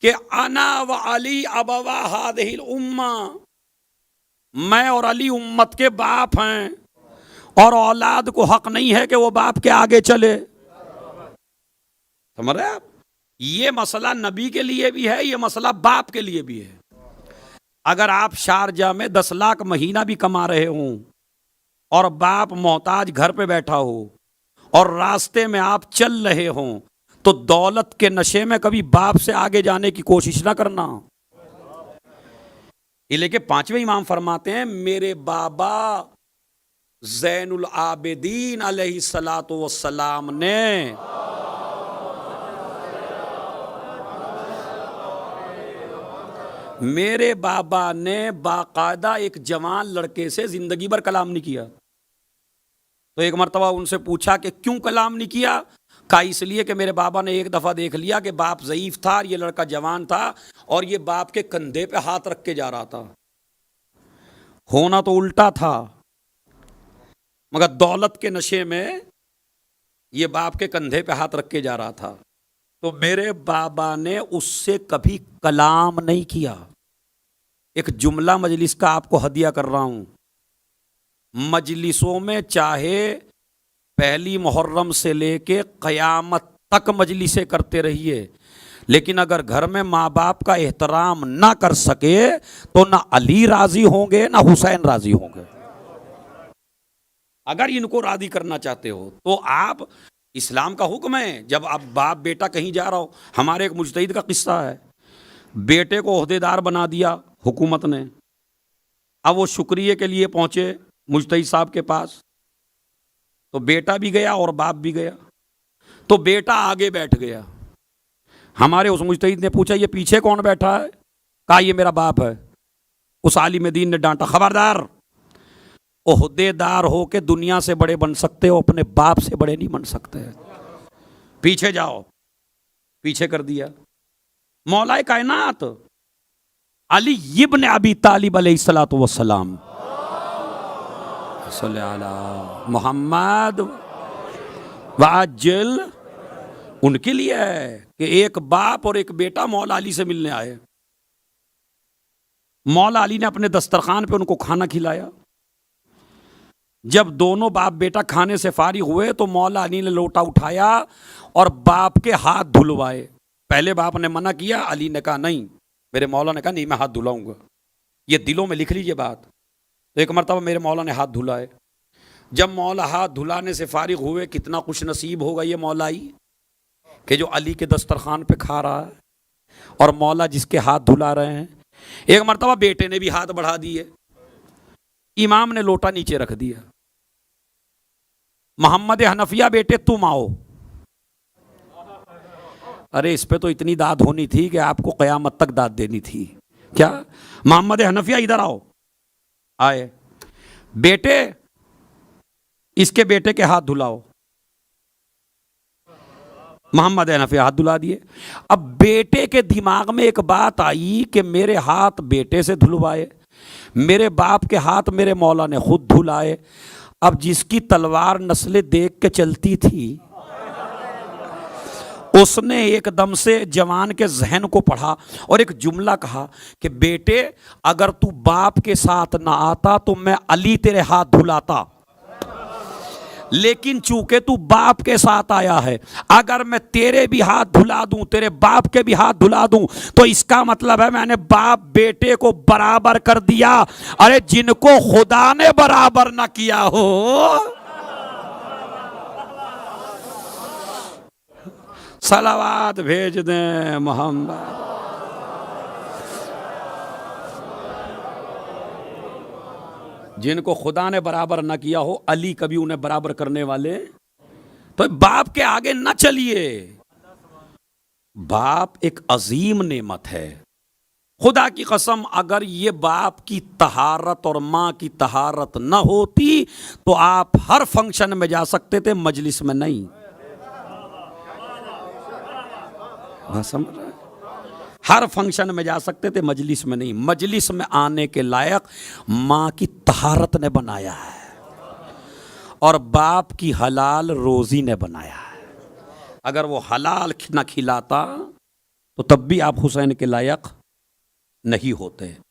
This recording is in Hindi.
कि अना व अली अबवा हादिहिल उम्मा, मैं और अली उम्मत के बाप हैं और औलाद को हक नहीं है कि वो बाप के आगे चले। समझ रहे आप? ये मसला नबी के लिए भी है, ये मसला बाप के लिए भी है। अगर आप शारजा में 10 लाख महीना भी कमा रहे हों और बाप मोहताज घर पे बैठा हो और रास्ते में आप चल रहे हों, तो दौलत के नशे में कभी बाप से आगे जाने की कोशिश ना करना। ये लेके 5वें इमाम फरमाते हैं, मेरे बाबा ज़ैनुल आबिदीन अलैहिस्सलातु वस्सलाम ने मेरे बाबा ने बाकायदा एक जवान लड़के से जिंदगी भर कलाम नहीं किया। तो एक मर्तबा उनसे पूछा कि क्यों कलाम नहीं किया? कहा इसलिए कि मेरे बाबा ने एक दफ़ा देख लिया कि बाप ज़ईफ़ था, ये लड़का जवान था और ये बाप के कंधे पे हाथ रख के जा रहा था। होना तो उल्टा था, मगर दौलत के नशे में ये बाप के कंधे पे हाथ रख के जा रहा था। तो मेरे बाबा ने उससे कभी कलाम नहीं किया। एक जुमला मजलिस का आपको हदिया कर रहा हूं, मजलिसों में चाहे पहली मुहर्रम से लेके क़यामत तक मजलिसें करते रहिए, लेकिन अगर घर में माँ बाप का एहतराम ना कर सके तो ना अली राजी होंगे ना हुसैन राजी होंगे। अगर इनको राजी करना चाहते हो तो आप, इस्लाम का हुक्म है, जब आप बाप बेटा कहीं जा रहा हो, हमारे एक मुजतहिद का किस्सा है, बेटे को ओहदेदार बना दिया हुकूमत ने। अब वो शुक्रिया के लिए पहुंचे मुजतहिद साहब के पास, तो बेटा भी गया और बाप भी गया। तो बेटा आगे बैठ गया। हमारे उस मुजतहिद ने पूछा, ये पीछे कौन बैठा है? कहा ये मेरा बाप है। उस आलिम दीन ने डांटा, खबरदार, ओहदेदार हो के दुनिया से बड़े बन सकते हो, अपने बाप से बड़े नहीं बन सकते। पीछे जाओ। पीछे कर दिया। मौलाए कायनात अली इब्न अबी तालिब अलैहिस्सलातु वस्सलाम, सल्ले अला मुहम्मद वाजिल, उनके लिए है कि एक बाप और एक बेटा मौला अली से मिलने आए। मौला अली ने अपने दस्तरखान पे उनको खाना खिलाया। जब दोनों बाप बेटा खाने से फारिग हुए तो मौला अली ने लोटा उठाया और बाप के हाथ धुलवाए। पहले बाप ने मना किया, अली ने कहा नहीं, मेरे मौला ने कहा नहीं मैं हाथ धुलाऊंगा। ये दिलों में लिख लीजिए बात। तो एक मरतबा मेरे मौला ने हाथ धुलाए। जब मौला हाथ धुलाने से फारिग हुए, कितना खुश नसीब होगा ये मौलाई कि जो अली के दस्तरखान पे खा रहा है और मौला जिसके हाथ धुला रहे हैं। एक मरतबा बेटे ने भी हाथ बढ़ा दिए, इमाम ने लोटा नीचे रख दिया। मोहम्मद हनफिया बेटे तुम आओ। अरे इस पे तो इतनी दाद होनी थी कि आपको क़यामत तक दाद देनी थी। क्या? मोहम्मद हनफिया इधर आओ। आए। बेटे, इसके बेटे के हाथ धुलाओ। मोहम्मद हनफिया हाथ धुला दिए। अब बेटे के दिमाग में एक बात आई कि मेरे हाथ बेटे से धुलवाए, मेरे बाप के हाथ मेरे मौला ने खुद धुलाए। अब जिसकी तलवार नस्लें देख के चलती थी, उसने एकदम से जवान के जहन को पढ़ा और एक जुमला कहा कि बेटे अगर तू बाप के साथ ना आता तो मैं अली तेरे हाथ धुलाता, लेकिन चूंकि तू बाप के साथ आया है, अगर मैं तेरे भी हाथ धुला दूं, तेरे बाप के भी हाथ धुला दूं, तो इसका मतलब है मैंने बाप बेटे को बराबर कर दिया। अरे जिनको खुदा ने बराबर ना किया हो, सलावात भेज दें मोहम्मद। जिनको खुदा ने बराबर ना किया हो, अली कभी उन्हें बराबर करने वाले। तो बाप के आगे ना चलिए। बाप एक अजीम नेमत है। खुदा की कसम, अगर ये बाप की तहारत और माँ की तहारत ना होती तो आप हर फंक्शन में जा सकते थे, मजलिस में नहीं। समझ रहे? हर फंक्शन में जा सकते थे, मजलिस में नहीं। मजलिस में आने के लायक माँ की तहारत ने बनाया है और बाप की हलाल रोजी ने बनाया है। अगर वो हलाल न खिलाता तो तब भी आप हुसैन के लायक नहीं होते।